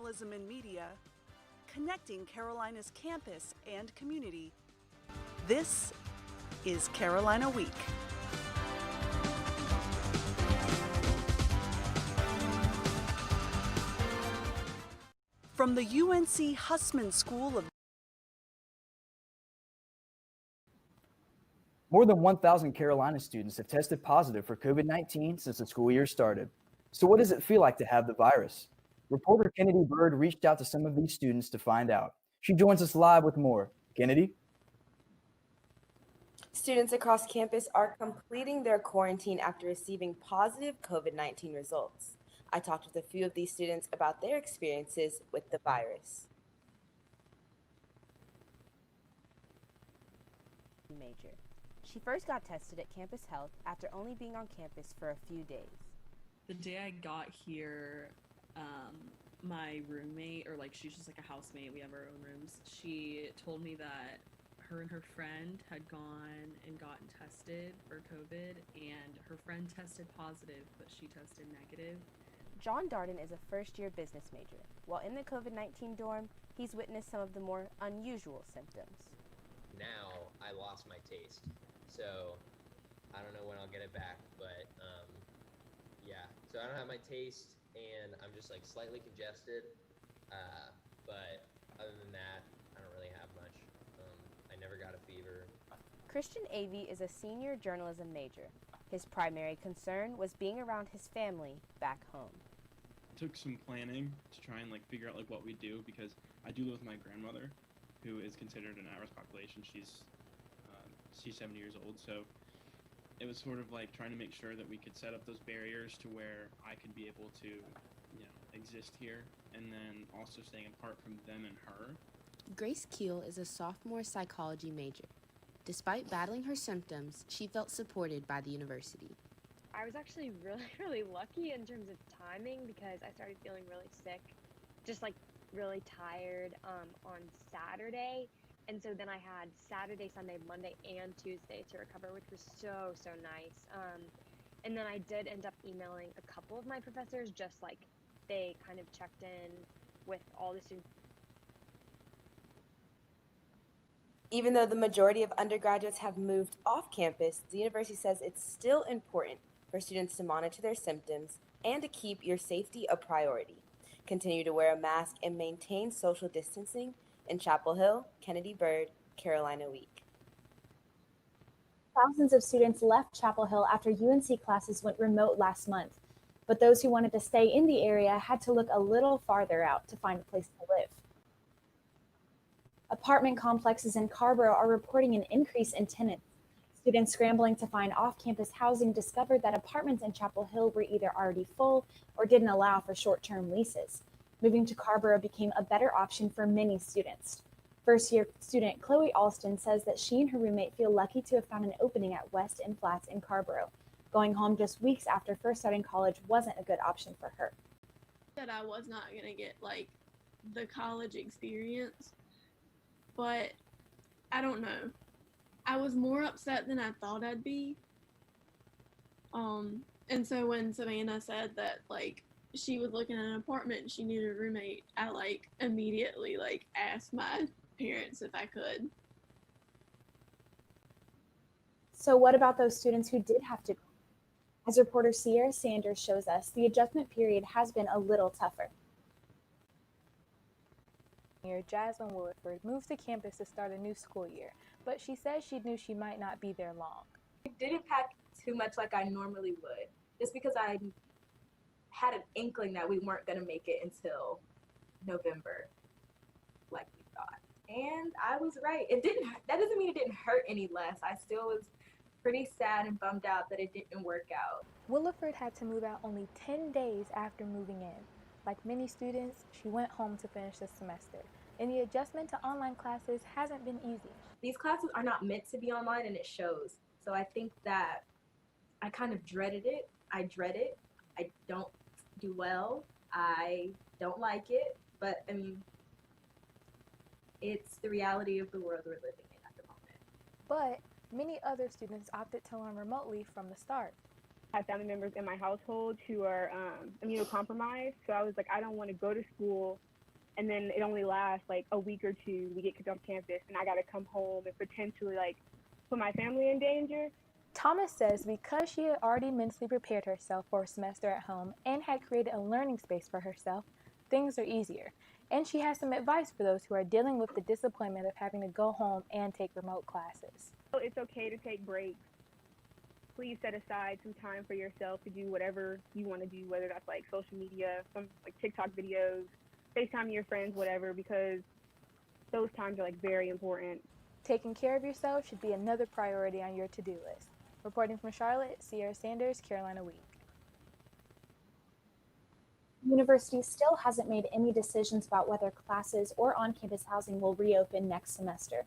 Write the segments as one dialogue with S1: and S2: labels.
S1: journalism and media, connecting Carolina's campus and community. This is Carolina Week. From the UNC Hussman School of
S2: More than 1,000 Carolina students have tested positive for COVID-19 since the school year started. So what does it feel like to have the virus? Reporter Kennedy Bird reached out to some of these students to find out. She joins us live with more. Kennedy?
S3: Students across campus are completing their quarantine after receiving positive COVID-19 results. I talked with a few of these students about their experiences with the virus.
S4: Major. She first got tested at Campus Health after only being on campus for a few days.
S5: The day I got here, my roommate, or she's just like a housemate, we have our own rooms, she told me that her and her friend had gone and gotten tested for COVID, and her friend tested positive, but she tested negative.
S4: John Darden is a first-year business major. While in the COVID-19 dorm, he's witnessed some of the more unusual symptoms.
S6: Now I lost my taste, so I don't know when I'll get it back, but yeah, so I don't have my taste and I'm just slightly congested, but other than that I don't really have much. I never got a fever.
S4: Christian Avey is a senior journalism major. His primary concern was being around his family back home.
S7: It took some planning to try and figure out what we do, because I do live with my grandmother, who is considered an at-risk population. She's 70 years old, so it was sort of trying to make sure that we could set up those barriers to where I could be able to, exist here, and then also staying apart from them and her.
S8: Grace Keel is a sophomore psychology major. Despite battling her symptoms, she felt supported by the university.
S9: I was actually really lucky in terms of timing, because I started feeling really sick, just really tired on Saturday, and so then I had Saturday, Sunday, Monday, and Tuesday to recover, which was so nice. And then I did end up emailing a couple of my professors, just they kind of checked in with all the students.
S3: Even though the majority of undergraduates have moved off campus, the university says it's still important for students to monitor their symptoms and to keep your safety a priority. Continue to wear a mask and maintain social distancing. In Chapel Hill, Kennedy Bird, Carolina Week.
S10: Thousands of students left Chapel Hill after UNC classes went remote last month, but those who wanted to stay in the area had to look a little farther out to find a place to live. Apartment complexes in Carborough are reporting an increase in tenants. Students scrambling to find off-campus housing discovered that apartments in Chapel Hill were either already full or didn't allow for short-term leases. Moving to Carborough became a better option for many students. First-year student Chloe Alston says that she and her roommate feel lucky to have found an opening at West End Flats in Carborough. Going home just weeks after first starting college wasn't a good option for her.
S11: That I was not going to get the college experience, but I don't know. I was more upset than I thought I'd be. And so when Savannah said that she was looking at an apartment and she needed a roommate, I immediately asked my parents if I could.
S10: So what about those students who did have to go? As reporter Sierra Sanders shows us, the adjustment period has been a little tougher.
S12: Jasmine Woodford moved to campus to start a new school year, but she says she knew she might not be there long.
S13: I didn't pack too much like I normally would, just because I had an inkling that we weren't going to make it until November, like we thought. And I was right. That doesn't mean it didn't hurt any less. I still was pretty sad and bummed out that it didn't work out.
S12: Williford had to move out only 10 days after moving in. Like many students, she went home to finish the semester, and the adjustment to online classes hasn't been easy.
S13: These classes are not meant to be online, and it shows. So I think that I kind of dreaded it. I dread it. I don't do well. I don't like it, but I mean, it's the reality of the world we're living in at the moment.
S12: But many other students opted to learn remotely from the start.
S14: I have family members in my household who are immunocompromised, so I was like, I don't want to go to school and then it only lasts like a week or two. We get kicked off campus, and I got to come home and potentially like put my family in danger.
S12: Thomas says because she had already mentally prepared herself for a semester at home and had created a learning space for herself, things are easier. And she has some advice for those who are dealing with the disappointment of having to go home and take remote classes.
S14: So it's okay to take breaks. Please set aside some time for yourself to do whatever you want to do, whether that's like social media, some like TikTok videos, FaceTime your friends, whatever, because those times are like very important.
S12: Taking care of yourself should be another priority on your to-do list. Reporting from Charlotte, Sierra Sanders, Carolina Week.
S10: The university still hasn't made any decisions about whether classes or on-campus housing will reopen next semester.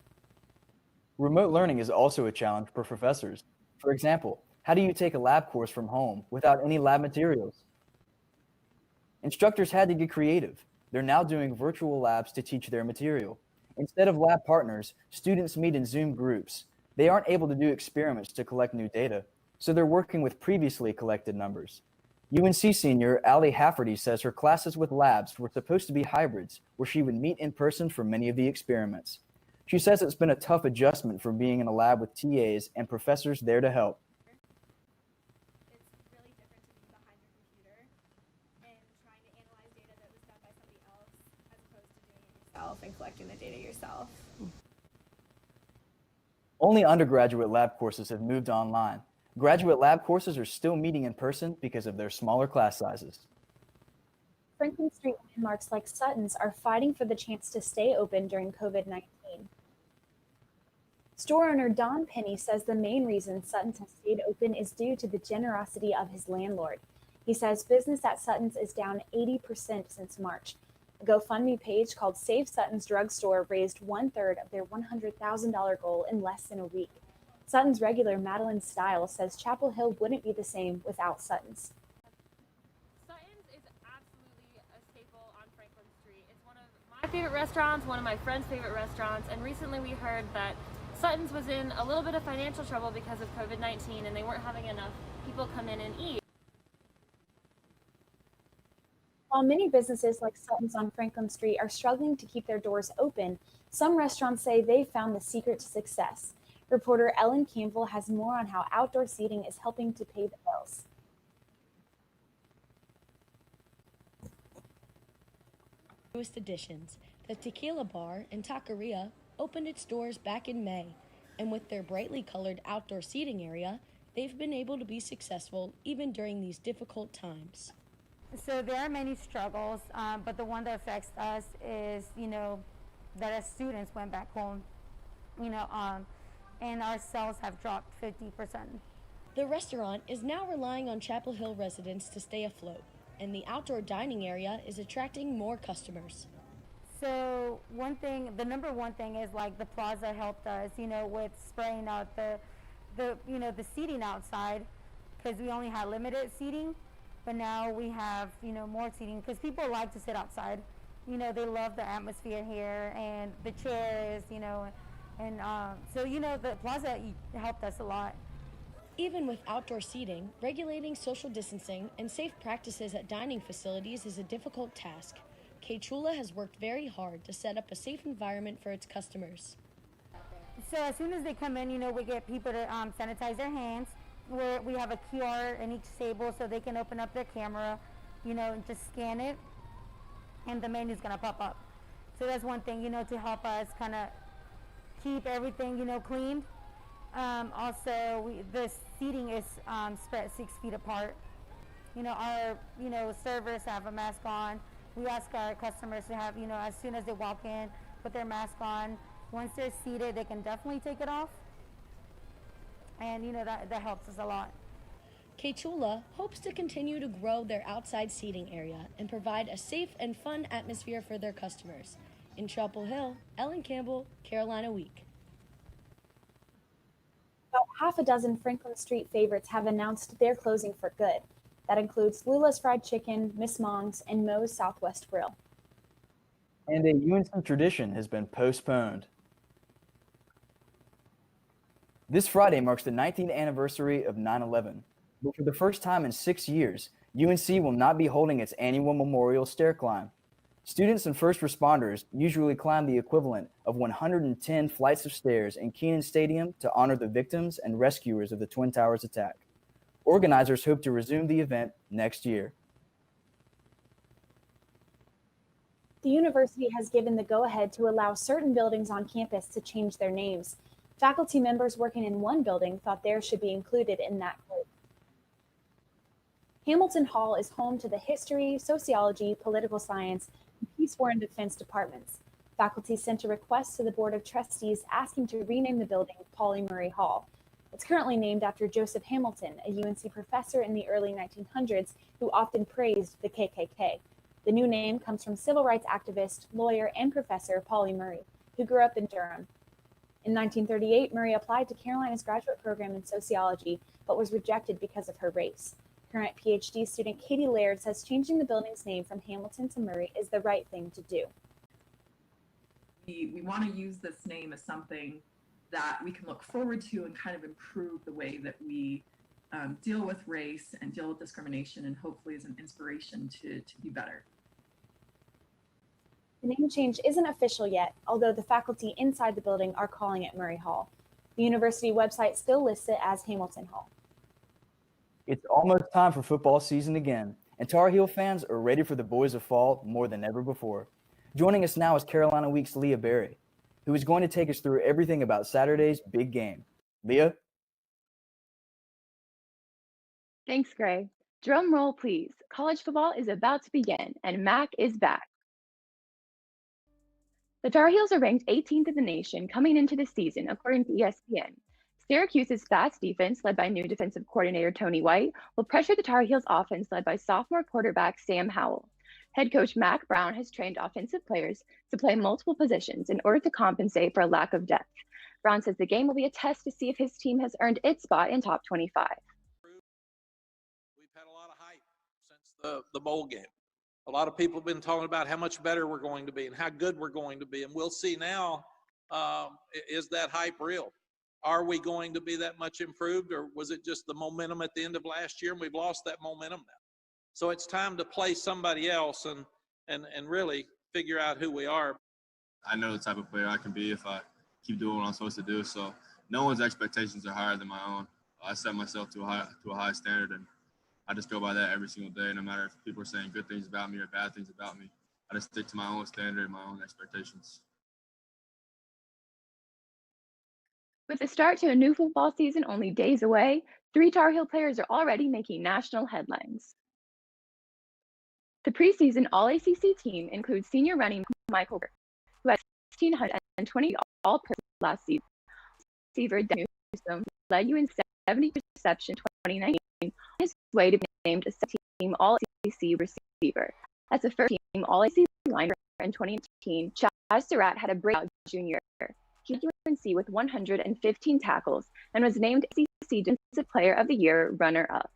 S2: Remote learning is also a challenge for professors. For example, how do you take a lab course from home without any lab materials? Instructors had to get creative. They're now doing virtual labs to teach their material. Instead of lab partners, students meet in Zoom groups. They aren't able to do experiments to collect new data, so they're working with previously collected numbers. UNC senior Allie Hafferty says her classes with labs were supposed to be hybrids, where she would meet in person for many of the experiments. She says it's been a tough adjustment from being in a lab with TAs and professors there to help.
S15: It's really different to be behind your computer and trying to analyze data that was done by somebody else as opposed to doing it yourself and collecting the data yourself.
S2: Only undergraduate lab courses have moved online. Graduate lab courses are still meeting in person because of their smaller class sizes.
S10: Franklin Street landmarks like Suttons are fighting for the chance to stay open during COVID-19. Store owner Don Penny says the main reason Suttons has stayed open is due to the generosity of his landlord. He says business at Suttons is down 80% since March. A GoFundMe page called Save Suttons Drugstore raised 1/3 of their $100,000 goal in less than a week. Suttons regular Madeline Stiles says Chapel Hill wouldn't be the same without Suttons.
S16: Suttons is absolutely a staple on Franklin Street. It's one of my favorite restaurants, one of my friends' favorite restaurants, and recently we heard that Suttons was in a little bit of financial trouble because of COVID-19 and they weren't having enough people come in and eat.
S10: While many businesses like Suttons on Franklin Street are struggling to keep their doors open, some restaurants say they found the secret to success. Reporter Ellen Campbell has more on how outdoor seating is helping to pay the bills.
S17: Newest additions, the Tequila Bar and Taqueria opened its doors back in May, and with their brightly colored outdoor seating area, they've been able to be successful even during these difficult times.
S18: So there are many struggles, but the one that affects us is, that as students went back home, and our sales have dropped 50%.
S17: The restaurant is now relying on Chapel Hill residents to stay afloat, and the outdoor dining area is attracting more customers.
S18: So the number one thing is like the plaza helped us, with spraying out the seating outside, because we only had limited seating, but now we have, more seating because people like to sit outside. They love the atmosphere here and the chairs, so the plaza helped us a lot.
S17: Even with outdoor seating, regulating social distancing and safe practices at dining facilities is a difficult task. Kaychula has worked very hard to set up a safe environment for its customers.
S18: So as soon as they come in, we get people to sanitize their hands. We have a QR in each table so they can open up their camera, and just scan it, and the menu's gonna pop up. So that's one thing, to help us kind of keep everything, cleaned. Also, the seating is spread 6 feet apart. Our, servers have a mask on. We ask our customers to have, as soon as they walk in, put their mask on. Once they're seated, they can definitely take it off. And, that helps us a lot.
S17: Kaychula hopes to continue to grow their outside seating area and provide a safe and fun atmosphere for their customers. In Chapel Hill, Ellen Campbell, Carolina Week.
S10: About half a dozen Franklin Street favorites have announced they're closing for good. That includes Lula's Fried Chicken, Miss Mong's, and Moe's Southwest Grill.
S2: And a UNC tradition has been postponed. This Friday marks the 19th anniversary of 9/11, but for the first time in 6 years, UNC will not be holding its annual memorial stair climb. Students and first responders usually climb the equivalent of 110 flights of stairs in Kenan Stadium to honor the victims and rescuers of the Twin Towers attack. Organizers hope to resume the event next year.
S10: The university has given the go-ahead to allow certain buildings on campus to change their names. Faculty members working in one building thought theirs should be included in that group. Hamilton Hall is home to the history, sociology, political science, and peace, war, and defense departments. Faculty sent a request to the Board of Trustees asking to rename the building Pauli Murray Hall. It's currently named after Joseph Hamilton, a UNC professor in the early 1900s who often praised the KKK. The new name comes from civil rights activist, lawyer, and professor Pauli Murray, who grew up in Durham. In 1938, Murray applied to Carolina's graduate program in sociology, but was rejected because of her race. Current PhD student Katie Laird says changing the building's name from Hamilton to Murray is the right thing to do.
S19: We want to use this name as something that we can look forward to and kind of improve the way that we deal with race and deal with discrimination, and hopefully as an inspiration to be better.
S10: The name change isn't official yet, although the faculty inside the building are calling it Murray Hall. The university website still lists it as Hamilton Hall.
S2: It's almost time for football season again, and Tar Heel fans are ready for the boys of fall more than ever before. Joining us now is Carolina Week's Leah Berry, who is going to take us through everything about Saturday's big game. Leah?
S20: Thanks, Gray. Drum roll, please. College football is about to begin, and Mac is back. The Tar Heels are ranked 18th in the nation coming into the season, according to ESPN. Syracuse's fast defense, led by new defensive coordinator Tony White, will pressure the Tar Heels' offense, led by sophomore quarterback Sam Howell. Head coach Mac Brown has trained offensive players to play multiple positions in order to compensate for a lack of depth. Brown says the game will be a test to see if his team has earned its spot in top 25.
S21: We've had a lot of hype since the bowl game. A lot of people have been talking about how much better we're going to be and how good we're going to be. And we'll see now, is that hype real? Are we going to be that much improved, or was it just the momentum at the end of last year and we've lost that momentum now? So it's time to play somebody else and really figure out who we are.
S22: I know the type of player I can be if I keep doing what I'm supposed to do. So no one's expectations are higher than my own. I set myself to a high standard, and I just go by that every single day, no matter if people are saying good things about me or bad things about me. I just stick to my own standard and my own expectations.
S20: With the start to a new football season only days away, 3 Tar Heel players are already making national headlines. The preseason All-ACC team includes senior running Michael Burke, who had 1,620 all-purpose last season. Receiver Dan Newsom led UNC 70 reception 2019 on his way to be named a second-team All-ACC receiver. As a first-team All-ACC linebacker in 2018, Chaz Surratt had a breakout junior year. He led UNC with 115 tackles and was named ACC Defensive Player of the Year runner-up.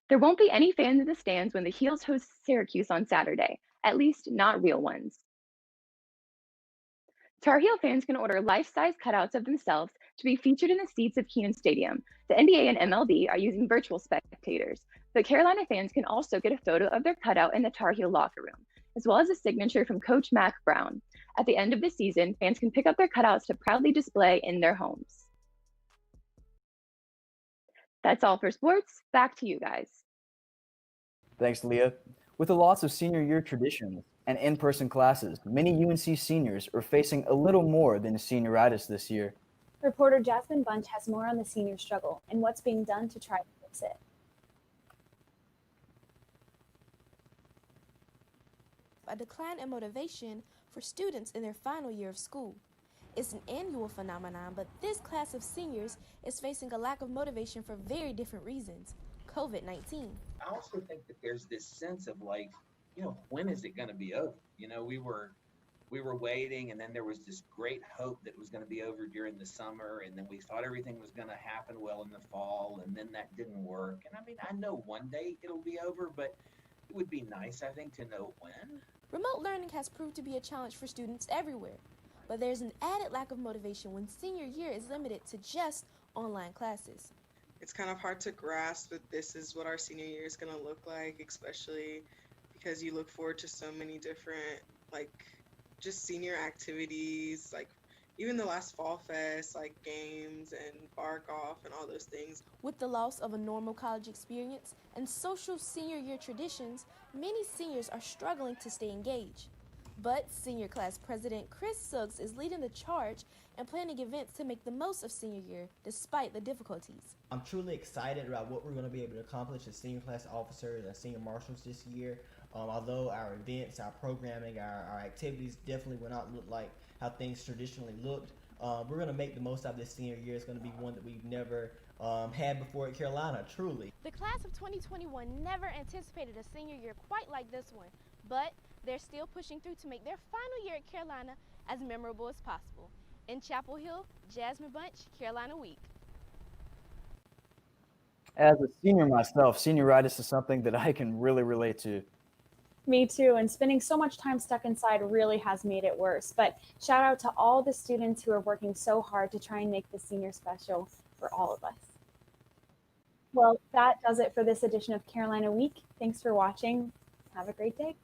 S20: There won't be any fans in the stands when the Heels host Syracuse on Saturday, at least not real ones. Tar Heel fans can order life-size cutouts of themselves to be featured in the seats of Kenan Stadium. The NBA and MLB are using virtual spectators, but Carolina fans can also get a photo of their cutout in the Tar Heel locker room, as well as a signature from Coach Mac Brown. At the end of the season, fans can pick up their cutouts to proudly display in their homes. That's all for sports. Back to you guys.
S2: Thanks, Leah. With the loss of senior year traditions and in-person classes, many UNC seniors are facing a little more than senioritis this year.
S10: Reporter Jasmine Bunch has more on the senior struggle and what's being done to try to fix it.
S23: A decline in motivation for students in their final year of school. It's an annual phenomenon, but this class of seniors is facing a lack of motivation for very different reasons. COVID-19.
S24: I also think that there's this sense of like, when is it going to be over? We were waiting, and then there was this great hope that it was going to be over during the summer, and then we thought everything was going to happen well in the fall, and then that didn't work. And I mean, I know one day it'll be over, but it would be nice, I think, to know when.
S23: Remote learning has proved to be a challenge for students everywhere, but there's an added lack of motivation when senior year is limited to just online classes.
S25: It's kind of hard to grasp that this is what our senior year is going to look like, especially
S1: because you look forward to so many different, like, just senior activities, like even the last fall fest, like games and bar golf and all those things.
S23: With the loss of a normal college experience and social senior year traditions, many seniors are struggling to stay engaged. But senior class president Chris Suggs is leading the charge and planning events to make the most of senior year despite the difficulties.
S4: I'm truly excited about what we're going to be able to accomplish as senior class officers and senior marshals this year. Although our events, our programming, our activities definitely will not look like how things traditionally looked, we're going to make the most out of this senior year. It's going to be one that we've never had before at Carolina, truly.
S23: The class of 2021 never anticipated a senior year quite like this one, but they're still pushing through to make their final year at Carolina as memorable as possible. In Chapel Hill, Jasmine Bunch, Carolina Week.
S2: As a senior myself, senioritis is something that I can really relate to.
S10: Me too, and spending so much time stuck inside really has made it worse. But shout out to all the students who are working so hard to try and make the senior special for all of us. Well, that does it for this edition of Carolina Week. Thanks for watching. Have a great day.